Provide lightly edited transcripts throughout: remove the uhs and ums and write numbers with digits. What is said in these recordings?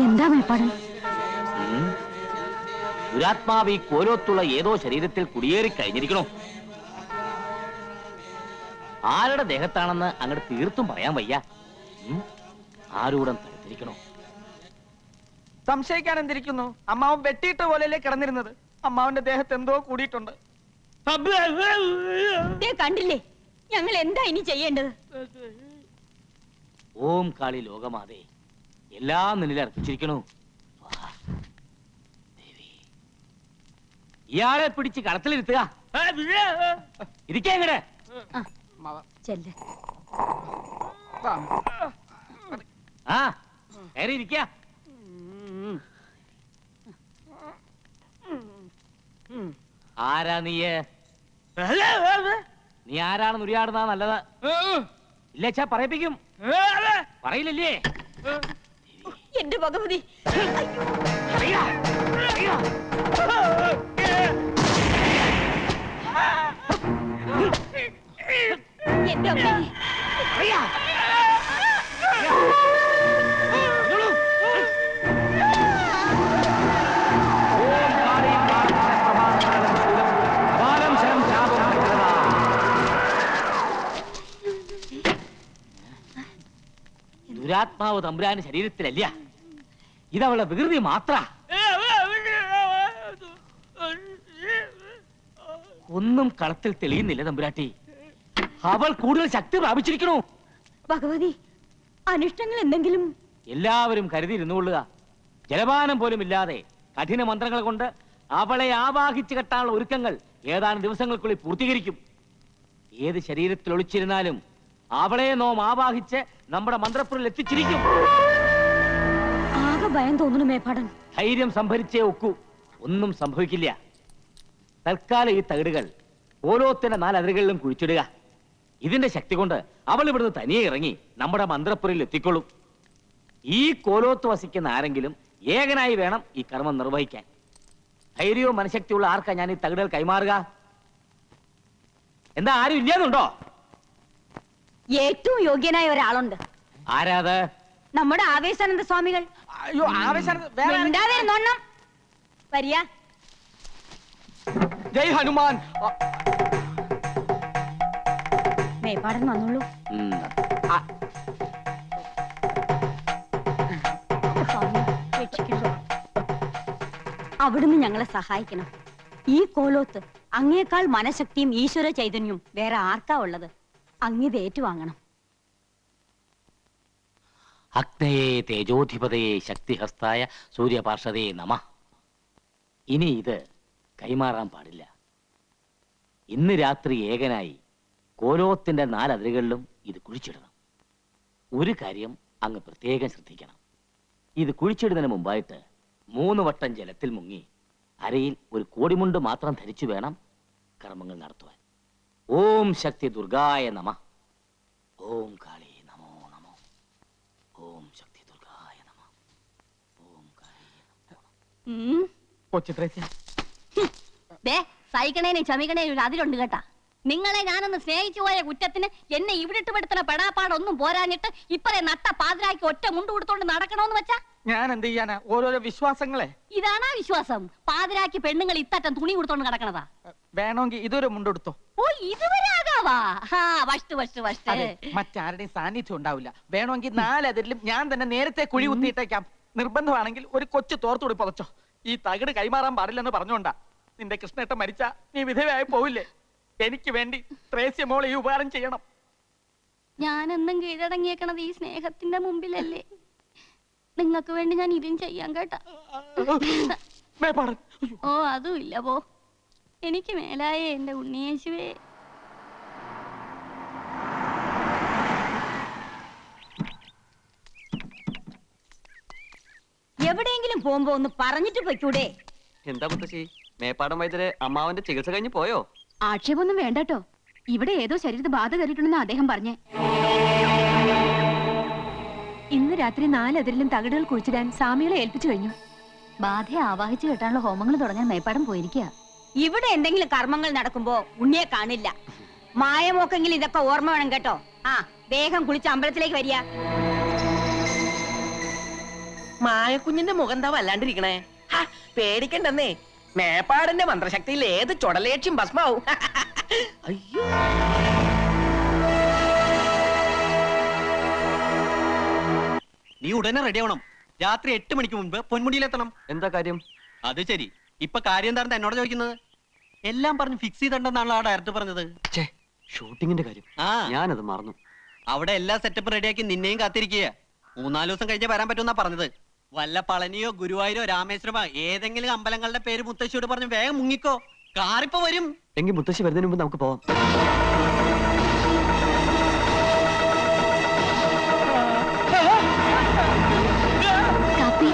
എന്താ മേപ്പാടൻ? ദുരാത്മാവ് ഈ കോലോത്തുള്ള ഏതോ ശരീരത്തിൽ കുടിയേറി കഴിഞ്ഞിരിക്കണോ? ആരുടെ ദേഹത്താണെന്ന് അങ്ങോട്ട് തീർത്തും പറയാൻ വയ്യ. ആരൂടം തടുത്തിരിക്കണോ? സംശയിക്കാൻ എന്തിരിക്കുന്നു? അമ്മാവൻ വെട്ടിയിട്ട പോലെയല്ലേ കിടന്നിരുന്നത്. അമ്മാവന്റെ ദേഹത്ത് എന്തോ കൂടിയിട്ടുണ്ട്. കണ്ടില്ലേ, ഞങ്ങൾ എന്താ ഇനി ചെയ്യേണ്ടത്? ഓം കാളി ലോകമാതേ, എല്ലാം നിന്നിൽ അർപ്പിച്ചിരിക്കണു. ഇയാളെ പിടിച്ച് കളത്തിലിരുത്തുക. ഇരിക്കേ ഇങ്ങടെ. ആ കയറി ഇരിക്ക. ആരാ നീയ്? നീ ആരാണെന്ന് ഉരിയാടുന്ന നല്ലത്. ഇല്ലച്ചാ പറയിപ്പിക്കും. പറയില്ലല്ലേ? എന്റെ ഭഗവതി, എന്റെ അമ്മ. ദുരാത്മാവ് തമ്പുരാന് ശരീരത്തിലല്ല, ഇതവളെ വികൃതി മാത്ര. ഒന്നും കളത്തിൽ തെളിയുന്നില്ല തമ്പുരാട്ടി. അവൾ കൂടുതൽ ശക്തി പ്രാപിച്ചിരിക്കണു. ഭഗവതി, അനിഷ്ടങ്ങൾ എന്തെങ്കിലും? എല്ലാവരും കരുതിയിരുന്നുകൊള്ളുക. ജലപാനം പോലും ഇല്ലാതെ കഠിന മന്ത്രങ്ങൾ കൊണ്ട് അവളെ ആവാഹിച്ചു കെട്ടാനുള്ള ഒരുക്കങ്ങൾ ഏതാനും ദിവസങ്ങൾക്കുള്ളിൽ പൂർത്തീകരിക്കും. ഏത് ശരീരത്തിൽ ഒളിച്ചിരുന്നാലും അവളെ നോം ആവാഹിച്ച് നമ്മുടെ മന്ത്രപ്പുരിൽ എത്തിച്ചിരിക്കും. ആകെ ഭയം തോന്നുന്നു മേപ്പാടൻ. ധൈര്യം സംഭരിച്ചേ ഒക്കൂ. ഒന്നും സംഭവിക്കില്ല. തൽക്കാലം ഈ തകിടുകൾ ഓരോത്തിന്റെ 4 അതിരുകളിലും കുഴിച്ചിടുക. ഇതിന്റെ ശക്തി കൊണ്ട് അവൾ ഇവിടുന്ന് തനിയെ ഇറങ്ങി നമ്മുടെ മന്ത്രപ്പുരയിൽ എത്തിക്കൊള്ളും. ഈ കോലോത്ത് വസിക്കുന്ന ആരെങ്കിലും ഏകനായി വേണം ഈ കർമ്മം നിർവഹിക്കാൻ. ധൈര്യവും മനഃശക്തിയുള്ള ആർക്കാ ഞാൻ ഈ തകിടുകൾ കൈമാറുക? എന്താ, ആരും ഇല്ലാന്നുണ്ടോ? ഏറ്റവും യോഗ്യനായ ഒരാളുണ്ട്. ആരാത്? നമ്മുടെ ആവേശാനന്ദ സ്വാമികൾ. അയ്യോ, ആവേശാനന്ദ വരിക. ജയ് ഹനുമാൻ. മേപ്പാടൻ വന്നോളൂ. അവിടുന്ന് ഞങ്ങളെ സഹായിക്കണം. ഈ കോലോത്ത് അങ്ങേക്കാൾ മനഃശക്തിയും ഈശ്വര ചൈതന്യവും വേറെ ആർക്കാ ഉള്ളത്? അങ്ങിത് ഏറ്റുവാങ്ങണം. അഗ്നയേ തേജോധിപതയെ ശക്തിഹസ്തായ സൂര്യപാർഷദേ നമഃ. ഇനി ഇത് കൈമാറാൻ പാടില്ല. ഇന്ന് രാത്രി ഏകനായി കോലോത്തിന്റെ 4 അതിരുകളിലും ഇത് കുഴിച്ചിടണം. ഒരു കാര്യം അങ്ങ് പ്രത്യേകം ശ്രദ്ധിക്കണം. ഇത് കുഴിച്ചിടുന്നതിന് മുമ്പായിട്ട് 3 വട്ടം ജലത്തിൽ മുങ്ങി അരയിൽ ഒരു കോടിമുണ്ട് മാത്രം ധരിച്ചു വേണം കർമ്മങ്ങൾ നടത്തുവാൻ. ഓം ശക്തി ദുർഗായ നമഃ. ഓം കാളി നമോ നമോ. ഓം ശക്തി ദുർഗായ നമഃ. ഓം കാളി സഹിക്കണേനും ക്ഷമിക്കണേനും അതിലുണ്ട് കേട്ടാ. നിങ്ങളെ ഞാനൊന്ന് സ്നേഹിച്ചു പോയ കുറ്റത്തിന് എന്നെ ഇവിടിട്ട് പെടുത്തുന്ന പെടാപ്പാടൊന്നും പോരാഞ്ഞിട്ട് ഇപ്പറേ നട്ട പാതിരാക്കി ഒറ്റ മുണ്ട് കൊടുത്തോണ്ട് നടക്കണോന്ന് വെച്ചാ ഞാൻ എന്ത് ചെയ്യാനാ? ഓരോരോ വിശ്വാസങ്ങളെ. ഇതാണാ വിശ്വാസം? പാതിരാക്കി പെണ്ണുങ്ങൾ ഇത്തറ്റം തുണി കൊടുത്തോണ്ട് കിടക്കണതാ. വേണമെങ്കിൽ ഇതൊരു മുണ്ടെടുത്തോ. ഓ, ഇതുവരെ ആകാവാ. മറ്റാരുടെയും സാന്നിധ്യം ഉണ്ടാവില്ല. വേണമെങ്കിൽ 4 അതിരിലും ഞാൻ തന്നെ നേരത്തെ കുഴി കുത്തിയിട്ടേക്കാം. നിർബന്ധമാണെങ്കിൽ ഒരു കൊച്ചു തോർത്തുകൂടി പൊതച്ചോ. ഈ തകിട് കൈമാറാൻ പാടില്ലെന്ന് പറഞ്ഞോണ്ടാ. നിന്റെ കൃഷ്ണേട്ടൻ മരിച്ച നീ വിധവയായി പോവില്ലേ? എനിക്ക് വേണ്ടി ത്രേസ്യമോളെ ഈ ഉപകാരം ചെയ്യണം. ഞാനെന്നും കീഴടങ്ങിയേക്കണത് ഈ സ്നേഹത്തിന്റെ മുമ്പിലല്ലേ? നിങ്ങൾക്ക് വേണ്ടി ഞാൻ ഇതും ചെയ്യാൻ കേട്ടാ. ഓ, അതും ഇല്ല പോ. എനിക്ക് മേലായേ എന്റെ ഉണ്ണിയേശുവേ. എവിടെയെങ്കിലും പോകുമ്പോ ഒന്ന് പറഞ്ഞിട്ട് പൊയ്ക്കൂടെ? എന്താ മുത്തശ്ശി, മേപ്പാടം വൈദ്യര് അമ്മാവന്റെ ചികിത്സ കഴിഞ്ഞ് പോയോ? ആക്ഷേപമൊന്നും വേണ്ടട്ടോ. ഇവിടെ ഏതോ ശരീരത്ത് ബാധ കയറിയിട്ടുണ്ടെന്ന് അദ്ദേഹം പറഞ്ഞേ. ഇന്ന് രാത്രി 4 അതിരിലും തകിടുകൾ കുഴിച്ചിടാൻ സ്വാമികളെ ഏൽപ്പിച്ചു കഴിഞ്ഞു. ബാധയെ ആവാഹിച്ചു കെട്ടാനുള്ള ഹോമങ്ങൾ തുടങ്ങാൻ മേപ്പാടം പോയിരിക്കുക. ഇവിടെ എന്തെങ്കിലും കർമ്മങ്ങൾ നടക്കുമ്പോ ഉണ്ണിയെ കാണില്ല. മായമോക്കെങ്കിലും ഇതൊക്കെ ഓർമ്മ വേണം കേട്ടോ. ആ, വേഗം കുളിച്ച് അമ്പലത്തിലേക്ക് വരിക. മായക്കുഞ്ഞിന്റെ മുഖം എന്താ വല്ലാണ്ടിരിക്കണേ? പേടിക്കണ്ടെന്നേ, മേപ്പാടിന്റെ മന്ത്രശക്തിയിൽ ഏത് ചുടലേക്ഷ്യം ഭസ്മാവും. അയ്യോ, നീ ഉടനെ റെഡി ആവണം. രാത്രി 8 മണിക്ക് മുൻപ് പൊന്മുടിയിലെത്തണം. എന്താ കാര്യം? അത് ശരി, ഇപ്പൊ കാര്യം എന്താണെന്ന് എന്നോട് ചോദിക്കുന്നത്? എല്ലാം പറഞ്ഞ് ഫിക്സ് ചെയ്തിട്ടുണ്ടെന്നാണല്ലോ ആ ഡയറക്ടർ പറഞ്ഞത്. ഷൂട്ടിങ്ങിന്റെ കാര്യം ആ, ഞാനത് മറന്നു. അവിടെ എല്ലാ സെറ്റപ്പ് റെഡിയാക്കി നിന്നെയും കാത്തിരിക്കുക. 3-4 ദിവസം കഴിഞ്ഞ് വരാൻ പറ്റുമെന്നാ പറഞ്ഞത്. വല്ല പളനിയോ ഗുരുവായൂരോ രാമേശ്വരമോ ഏതെങ്കിലും അമ്പലങ്ങളുടെ പേര് മുത്തശ്ശിയോട് പറഞ്ഞ് വേഗം മുങ്ങിക്കോ. കാറിപ്പോ വരും. എങ്കിൽ മുത്തശ്ശി വരുന്നതിന് മുമ്പ് നമുക്ക് പോവാം. കാപ്പി.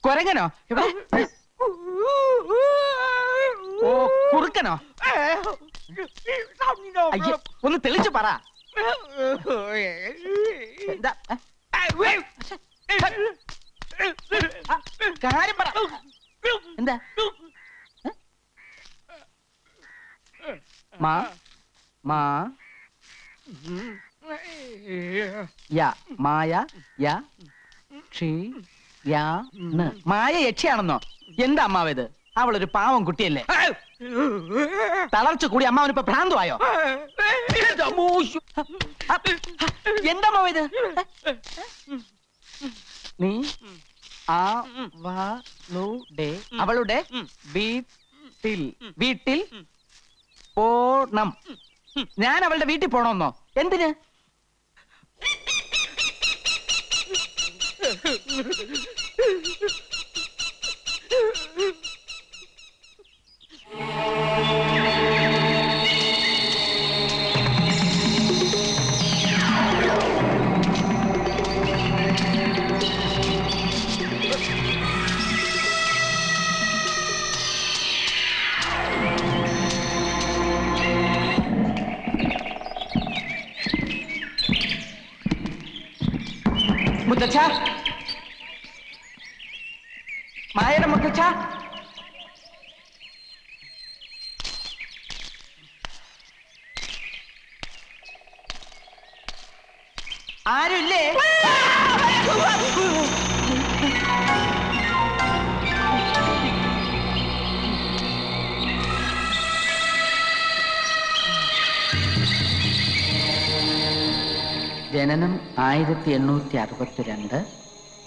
കൊരങ്ങനോ? ഓ, കുറുക്കനോ? അയ്യോ, ഒന്ന് തെളിച്ചു പറ. എന്താ കാര്യം പറ. എന്താ? മാ മാ യ മായ യ ക്ഷി യാ ന്. മായ യക്ഷിയാണെന്നോ? എന്താ അമ്മാവേത്? അവളൊരു പാവം കുട്ടിയല്ലേ? തളർച്ച കൂടി അമ്മാവനിപ്പോ ഭ്രാന്തമായോ? എന്താ അമ്മാവേത്? നീ അവളുടെ വീട്ടിൽ പോണം. ഞാൻ അവളുടെ വീട്ടിൽ പോണമെന്നോ? എന്തിന്? മുത്തച്ഛ, മായയുടെ മുത്തച്ഛ, ആരുമില്ലേ? ജനനം 1862,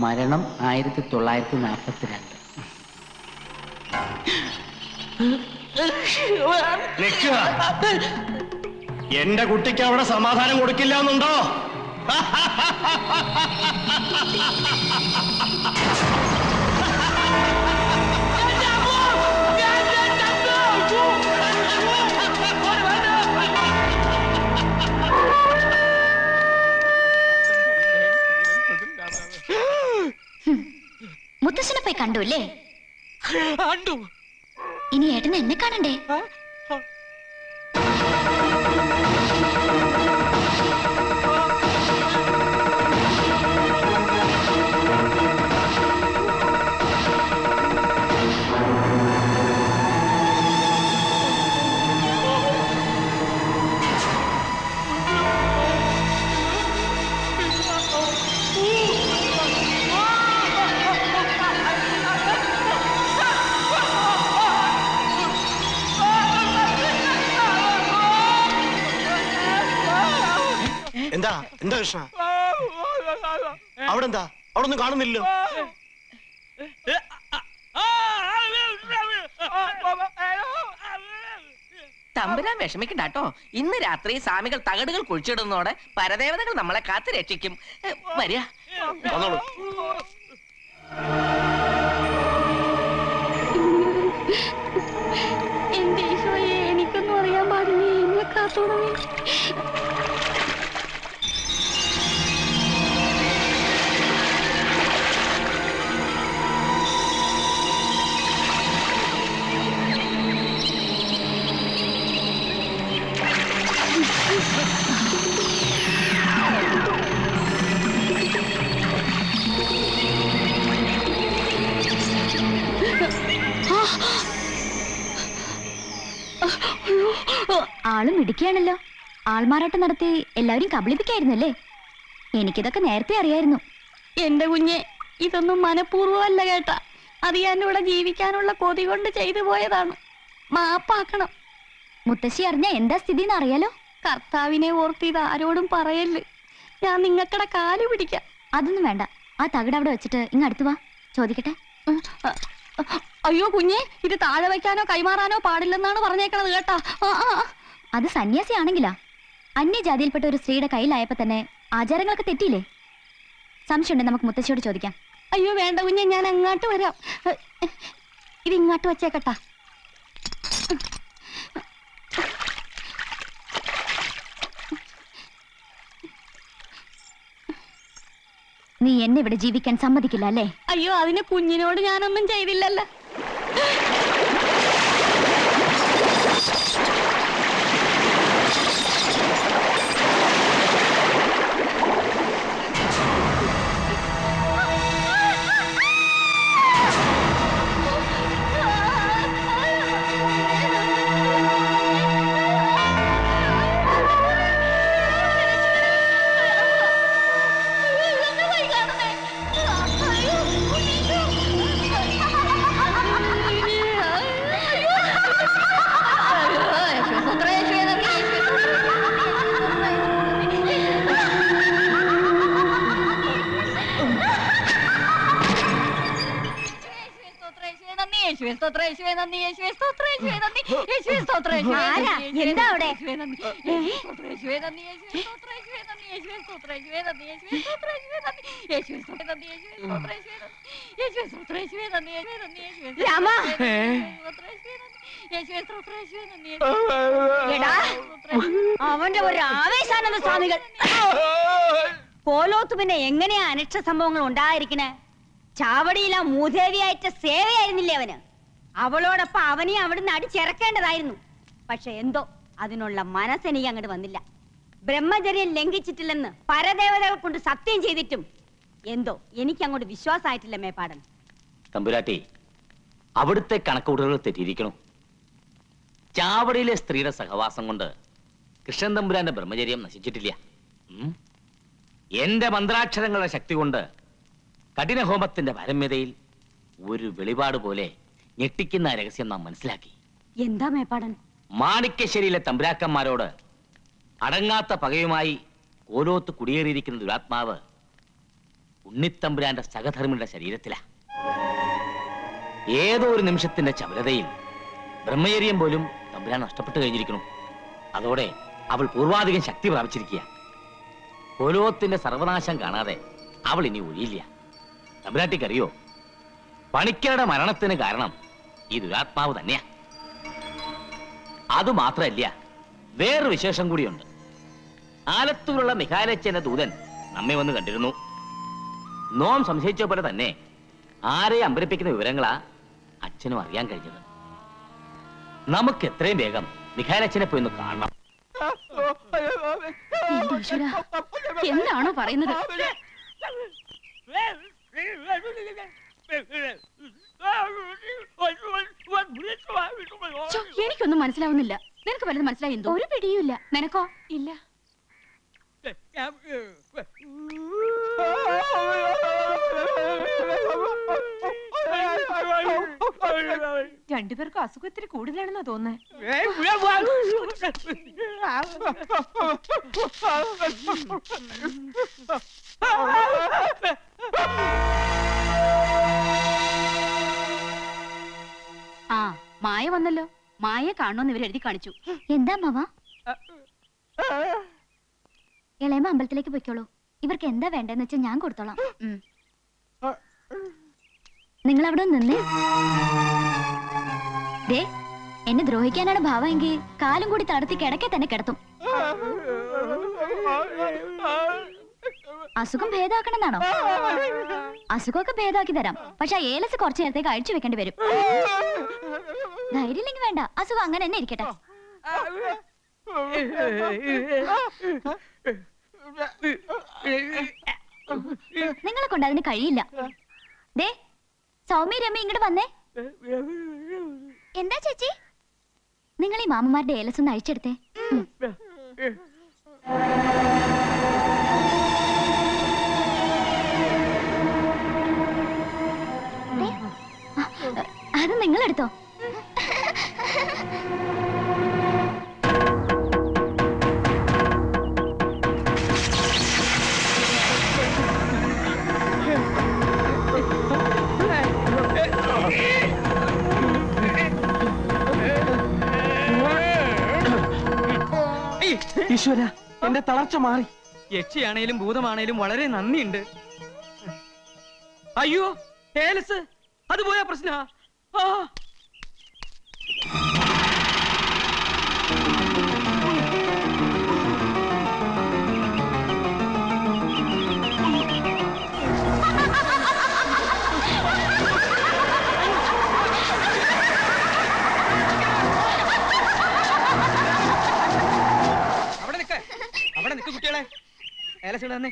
മരണം 1942. എന്റെ കുട്ടിക്ക് അവിടെ സമാധാനം കൊടുക്കില്ല എന്നുണ്ടോ? മുത്തശ്ശനെ പോയി കണ്ടു അല്ലേ? ഇനി ഏട്ടന് എന്നെ കാണണ്ടേ? എന്താ എന്താ കൃഷ്ണ? അവിടെ എന്താ? അവിടെ ഒന്നും കാണുന്നില്ലല്ലോ. തമ്പുരാൻ വിഷമിക്കണ്ടാട്ടോ. ഇന്ന് രാത്രി സ്വാമികൾ തകടുകൾ കുഴിച്ചിടുന്നതോടെ പരദേവതകൾ നമ്മളെ കാത്തു രക്ഷിക്കും. വരിക. വന്നോളൂ. എന്റെ ഈശോയെ, എനിക്കൊന്നും അറിയാൻ പാടില്ലേ? എന്നെ കാത്തോളൂ. മോള് മിടുക്കിയാണല്ലോ. ആൾമാറാട്ടം നടത്തി എല്ലാവരും കബളിപ്പിക്കായിരുന്നല്ലേ? എനിക്കിതൊക്കെ നേരത്തെ അറിയായിരുന്നു. എന്റെ കുഞ്ഞെ, ഇതൊന്നും മനഃപൂർവ്വമല്ല കേട്ടാ. അത് ഞാൻ ഇവിടെ ജീവിക്കാനുള്ള കൊതി കൊണ്ട് ചെയ്തു പോയതാണ്. മാപ്പാക്കണം. മുത്തശ്ശി അറിഞ്ഞ എന്താ സ്ഥിതി എന്ന് അറിയാലോ. കർത്താവിനെ ഓർത്ത് ഇത് ആരോടും പറയല്ലേ. ഞാൻ നിങ്ങക്കടെ കാല് പിടിക്കാം. അതൊന്നും വേണ്ട. ആ തകിട് അവിടെ വെച്ചിട്ട് ഇങ്ങ് അടുത്ത് വാ, ചോദിക്കട്ടെ. അയ്യോ കുഞ്ഞെ, ഇത് താഴെ വയ്ക്കാനോ കൈമാറാനോ പാടില്ലെന്നാണ് പറഞ്ഞേക്കണത് കേട്ടാ. അത് സന്യാസി ആണെങ്കിലാ. അന്യജാതിയിൽപ്പെട്ട ഒരു സ്ത്രീയുടെ കയ്യിലായപ്പോ തന്നെ ആചാരങ്ങളൊക്കെ തെറ്റിയില്ലേ? സംശയമുണ്ട്, നമുക്ക് മുത്തശ്ശിയോട് ചോദിക്കാം. അയ്യോ വേണ്ട കുഞ്ഞെ, ഞാൻ അങ്ങോട്ട് വരാം. ഇത് ഇങ്ങോട്ട് വെച്ചേക്കട്ടാ. നീ എന്നെ ഇവിടെ ജീവിക്കാൻ സമ്മതിക്കില്ല അല്ലേ? അയ്യോ, അതിന് കുഞ്ഞിനോട് ഞാനൊന്നും ചെയ്തില്ലല്ലോ. എന്താ അവിടെ? അവന്റെ ഒരു ആവേശാനന്ദ സ്വാമികൾ. കോലോത്ത് പിന്നെ എങ്ങനെയാ അനിഷ്ട സംഭവങ്ങൾ ഉണ്ടായിരിക്കണേ? ചാവടിയില മൂദേവിയായിട്ട് സേവയായിരുന്നില്ലേ അവന്? അവളോടൊപ്പം അവനെ അവിടുന്ന് അടിച്ചിറക്കേണ്ടതായിരുന്നു. പക്ഷെ എന്തോ അതിനുള്ള മനസ്സെനിക്ക് അങ്ങോട്ട് വന്നില്ല. ബ്രഹ്മചര്യം ലംഘിച്ചിട്ടില്ലെന്ന് പരദേവതകൾ കൊണ്ട് സത്യം ചെയ്തിട്ടും എന്തോ എനിക്ക് അങ്ങോട്ട് വിശ്വാസമായിട്ടില്ല മേപ്പാടൻ. തമ്പുരാട്ടി, അവിടുത്തെ കണക്കുകൂട്ടലുകൾ തെറ്റിയിരിക്കണു. ചാവടിയിലെ സ്ത്രീയുടെ സഹവാസം കൊണ്ട് കൃഷ്ണൻ തമ്പുരാന്റെ ബ്രഹ്മചര്യം നശിച്ചിട്ടില്ല. എന്റെ മന്ത്രാക്ഷരങ്ങളുടെ ശക്തി കൊണ്ട് കഠിനഹോമത്തിന്റെ പരമ്യതയിൽ ഒരു വെളിപാട് പോലെ ഞെട്ടിക്കുന്ന രഹസ്യം നാം മനസ്സിലാക്കി. എന്താ മേപ്പാടൻ? മാണിക്യശ്ശേരിയിലെ തമ്പുരാക്കന്മാരോട് അടങ്ങാത്ത പകയുമായി കോലോത്ത് കുടിയേറിയിരിക്കുന്ന ദുരാത്മാവ് ഉണ്ണിത്തമ്പുരാന്റെ സഹധർമ്മിയുടെ ശരീരത്തിലാ. ഏതോ ഒരു നിമിഷത്തിന്റെ ചപലതയിൽ ബ്രഹ്മചര്യം പോലും തമ്പുരാൻ നഷ്ടപ്പെട്ടു കഴിഞ്ഞിരിക്കുന്നു. അതോടെ അവൾ പൂർവാധികം ശക്തി പ്രാപിച്ചിരിക്കുക. കോലോത്തിന്റെ സർവനാശം കാണാതെ അവൾ ഇനി ഒഴിയില്ല. തമ്പുരാട്ടിക്കറിയോ, പണിക്കരുടെ മരണത്തിന് കാരണം ഈ ദുരാത്മാവ് തന്നെയാ. അതുമാത്രമല്ല, വേറൊരു വിശേഷം കൂടിയുണ്ട്. ആലത്തൂരുള്ള മിഖാലച്ചന്റെ ദൂതൻ നമ്മെ വന്ന് കണ്ടിരുന്നു. നോം സംശയിച്ച പോലെ തന്നെ ആരെ അമ്പരിപ്പിക്കുന്ന വിവരങ്ങളാ അച്ഛനും അറിയാൻ കഴിഞ്ഞത്. നമുക്ക് എത്രയും വേഗം മിഖാലച്ചനെ പോയി ഒന്ന് കാണണം. എന്താണോ പറയുന്നത്? എനിക്കൊന്നും മനസ്സിലാവുന്നില്ല. നിനക്ക് വല്ലതും മനസ്സിലായി? എന്തോ ഒരു പിടിയുമില്ല. നിനക്കോ? ഇല്ല. രണ്ടുപേർക്കും അസുഖം ഇത്തിരി കൂടുതലാണെന്നാ തോന്നുന്നത്. ആ, മായ വന്നല്ലോ. മായയെ കാണുമെന്ന് ഇവർ എഴുതി കാണിച്ചു. എന്താ മാവ? ഇളയമ്മ അമ്പലത്തിലേക്ക് പൊയ്ക്കോളൂ. ഇവർക്ക് എന്താ വേണ്ടെന്ന് വെച്ചാൽ ഞാൻ കൊടുത്തോളാം. നിങ്ങൾ അവിടെ നിന്നേ. ദേ, എന്നെ ദ്രോഹിക്കാനാണ് ഭാവമെങ്കിൽ കാലും കൂടി തടത്തി കിടക്കെ തന്നെ കിടത്തും. അസുഖം ഭേദമാക്കണമെന്നാണോ? അസുഖമൊക്കെ ഭേദമാക്കി തരാം. പക്ഷെ ആ ഏലസ് കുറച്ചു നേരത്തേക്ക് അഴിച്ചു വെക്കേണ്ടി വരും. ധൈര്യമില്ലെങ്കിൽ വേണ്ട, അസുഖം അങ്ങനെ തന്നെ ഇരിക്കട്ടെ. നിങ്ങളെ കൊണ്ട് അതിന് കഴിയില്ല. ദേ, സൗമ്യ രമ്യ ഇങ്ങോട്ട് വന്നേ. എന്താ ചേച്ചി? നിങ്ങൾ ഈ മാമന്മാരുടെ ഏലസ് ഒന്ന് അഴിച്ചെടുത്തേ. അത് നിങ്ങളെടുത്തോ. ഈശ്വര, എന്റെ തളർച്ച മാറി. യക്ഷിയാണേലും ഭൂതമാണേലും വളരെ നന്ദിയുണ്ട്. അയ്യോ, ഏലസ് അത് പോയാ പ്രശ്ന. അവിടെ നിൽക്ക് കുട്ടികളെ, ഏലസ് തന്നെ.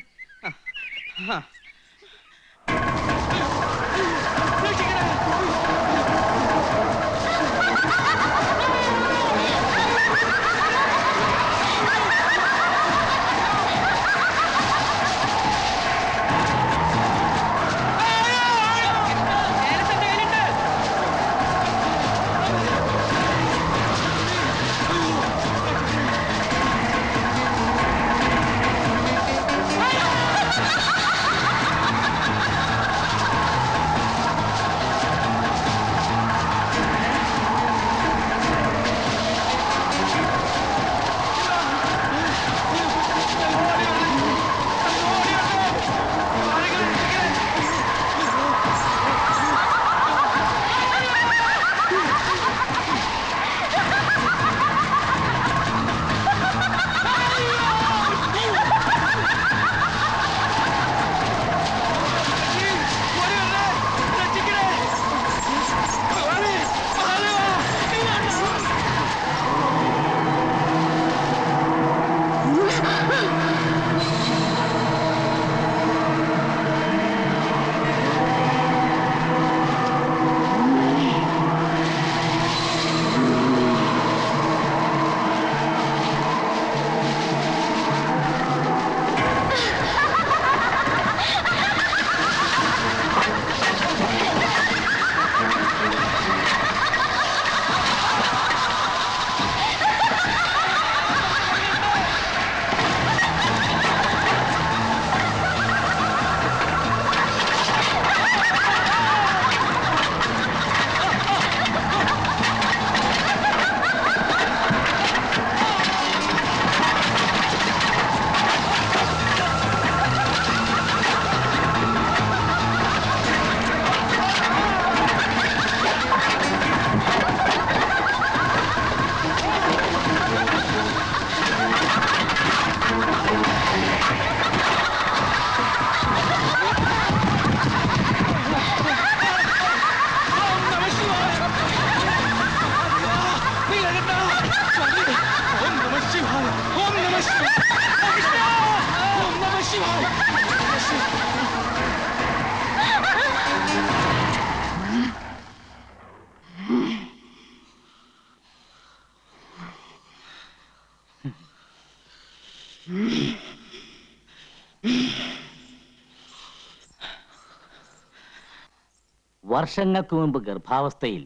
വർഷങ്ങൾക്ക് മുമ്പ് ഗർഭാവസ്ഥയിൽ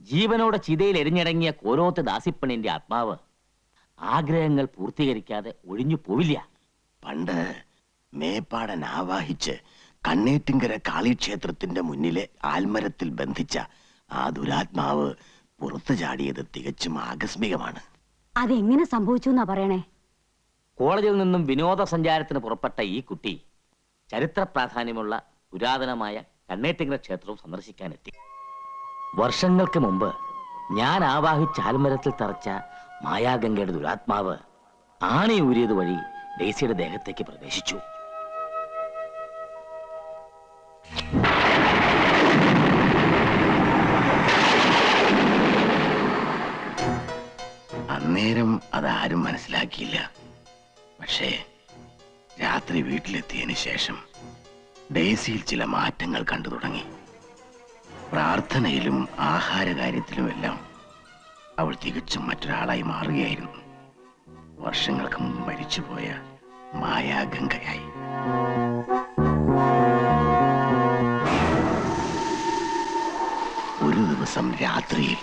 ജീവനോടെ ചിതയിൽ എരിഞ്ഞടങ്ങിയ കോരോത്ത് ദാസിപ്പണിന്റെ ആത്മാവ് ആഗ്രഹങ്ങൾ പൂർത്തീകരിക്കാതെ ഒഴിഞ്ഞു പോവില്ല. പണ്ട് മേപ്പാടൻ ആവാഹിച്ച് കണ്ണേറ്റിങ്കര കാളിക്ഷേത്രത്തിന്റെ മുന്നിലെ ആൽമരത്തിൽ ബന്ധിച്ച ആ ദുരാത്മാവ് പുറത്തു ചാടിയത് തികച്ചും ആകസ്മികമാണ്. അതെങ്ങനെ സംഭവിച്ചു എന്നാ പറയണേ? കോളേജിൽ നിന്നും വിനോദസഞ്ചാരത്തിന് പുറപ്പെട്ട ഈ കുട്ടി ചരിത്ര പ്രാധാന്യമുള്ള പുരാതനമായ കണ്ണേറ്റിങ്കര ക്ഷേത്രവും സന്ദർശിക്കാനെത്തി. വർഷങ്ങൾക്ക് മുമ്പ് ഞാൻ ആവാഹിച്ച ആൽമരത്തിൽ തറച്ച മായാഗംഗയുടെ ദുരാത്മാവ് ആണി ഊരിയത് വഴി ഡെയ്സിയുടെ ദേഹത്തേക്ക് പ്രവേശിച്ചു. അന്നേരം അതാരും മനസ്സിലാക്കിയില്ല. പക്ഷേ രാത്രി വീട്ടിലെത്തിയതിനു ശേഷം ഡെയ്സിയിൽ ചില മാറ്റങ്ങൾ കണ്ടു തുടങ്ങി. പ്രാർത്ഥനയിലും ആഹാര കാര്യത്തിലുമെല്ലാം അവൾ തികച്ചും മറ്റൊരാളായി മാറുകയായിരുന്നു. വർഷങ്ങൾക്ക് മുമ്പ് മരിച്ചുപോയ മായാഗംഗയായി. ഒരു ദിവസം രാത്രിയിൽ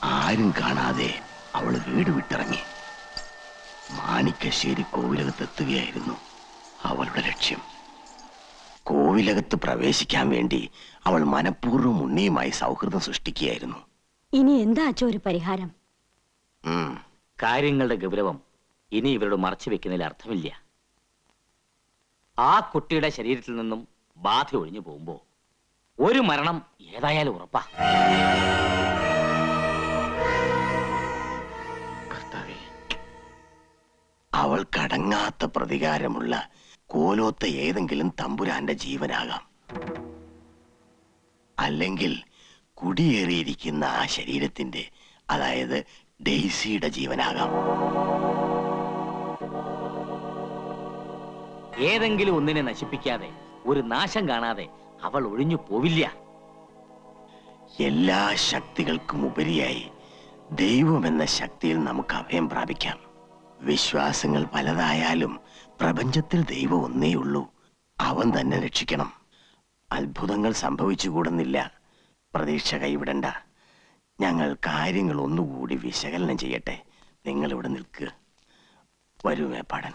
ആരും കാണാതെ അവൾ വീട് വിട്ടിറങ്ങി. മാണിക്കശ്ശേരി കോവിലകത്തെത്തുകയായിരുന്നു അവളുടെ ലക്ഷ്യം. കോവിലകത്ത് പ്രവേശിക്കാൻ വേണ്ടി അവൾ മനഃപൂർവ്വം ഉണ്ണിയുമായി സൗഹൃദം സൃഷ്ടിക്കുകയായിരുന്നു. ഇനി എന്താ അച്ഛോ ഒരു പരിഹാരം? കാര്യങ്ങളുടെ ഗൗരവം ഇനി ഇവരോട് മറച്ചു വെക്കുന്നതിൽ അർത്ഥമില്ല. ആ കുട്ടിയുടെ ശരീരത്തിൽ നിന്നും ബാധ ഒഴിഞ്ഞു പോകുമ്പോ ഒരു മരണം ഏതായാലും ഉറപ്പാ. കർത്താവേ, അവൾ കടങ്ങാത്ത പ്രതികാരമുള്ള കോലോത്ത ഏതെങ്കിലും തമ്പുരാന്റെ ജീവനാകാം, അല്ലെങ്കിൽ കുടിയേറിയിരിക്കുന്ന ആ ശരീരത്തിന്റെ, അതായത് ഡെയ്സിയുടെ ജീവനാകാം. ഏതെങ്കിലും ഒന്നിനെ നശിപ്പിക്കാതെ, ഒരു നാശം കാണാതെ അവൾ ഒഴിഞ്ഞു പോവില്ല. എല്ലാ ശക്തികൾക്കും ഉപരിയായി ദൈവമെന്ന ശക്തിയിൽ നമുക്ക് അഭയം പ്രാപിക്കാം. വിശ്വാസങ്ങൾ പലതായാലും പ്രപഞ്ചത്തിൽ ദൈവം ഒന്നേയുള്ളൂ. അവൻ തന്നെ രക്ഷിക്കണം. അത്ഭുതങ്ങൾ സംഭവിച്ചുകൂടുന്നില്ല. പ്രതീക്ഷ കൈവിടണ്ട. ഞങ്ങൾ കാര്യങ്ങൾ ഒന്നുകൂടി വിശകലനം ചെയ്യട്ടെ. നിങ്ങൾ ഇവിടെ നിൽക്കുക. വരൂ മേപ്പാടൻ.